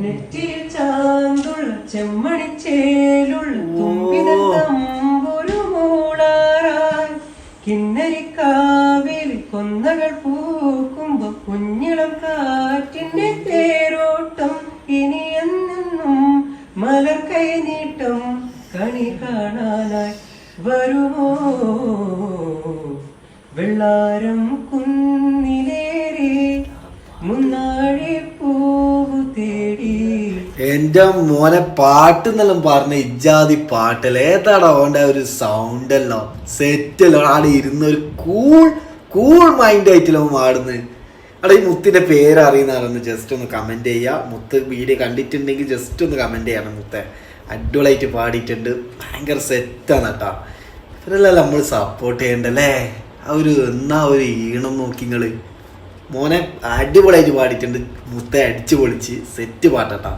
നെറ്റിയിൽ ചാന്തുള്ള ചെമ്മണിച്ചേലുള്ള തുമ്പിതമ്പൊരു മൂളാറായി കിന്നരിക്കാവിൽ കൊന്നകൾ പൂക്കുമ്പോ കുഞ്ഞിളം കാറ്റിന്റെ തേരോട്ടം ഇനി എന്നെന്നും മലർ കൈ നീട്ടം കണി കാണാനായി വരുമോ വെള്ളാരം കുന്നിലേറി മുന്നാഴി പൂവ് തേടി. എന്റെ മോനെ പാട്ട് എന്നെല്ലാം പറഞ്ഞ ഇജാതി പാട്ടല്ലേ ഏതാടാ ഓന്റെ ഒരു സൗണ്ട് എല്ലാം സെറ്റല്ലോ ആടെ ഇരുന്ന ഒരു കൂൾ മൈൻഡ് ആയിട്ടല്ലോ പാടുന്നത്. അവിടെ ഈ മുത്തിന്റെ പേര് അറിയുന്നതാണെന്ന് ജസ്റ്റ് ഒന്ന് കമന്റ് ചെയ്യുക. മുത്ത് വീഡിയോ കണ്ടിട്ടുണ്ടെങ്കിൽ ജസ്റ്റ് ഒന്ന് കമന്റ് ചെയ്യണം. മുത്തെ അടിപൊളിയായിട്ട് പാടിയിട്ടുണ്ട്, ഭയങ്കര സെറ്റാണ് കേട്ടാ. ഇവരെല്ലാം നമ്മൾ സപ്പോർട്ട് ചെയ്യണ്ടല്ലേ. ആ ഒരു ഈണം നോക്കിങ്ങള് മോനെ അടിപൊളിയായിട്ട് പാടിയിട്ടുണ്ട്. മുത്തെ അടിച്ചു പൊളിച്ച് സെറ്റ് പാട്ടാ.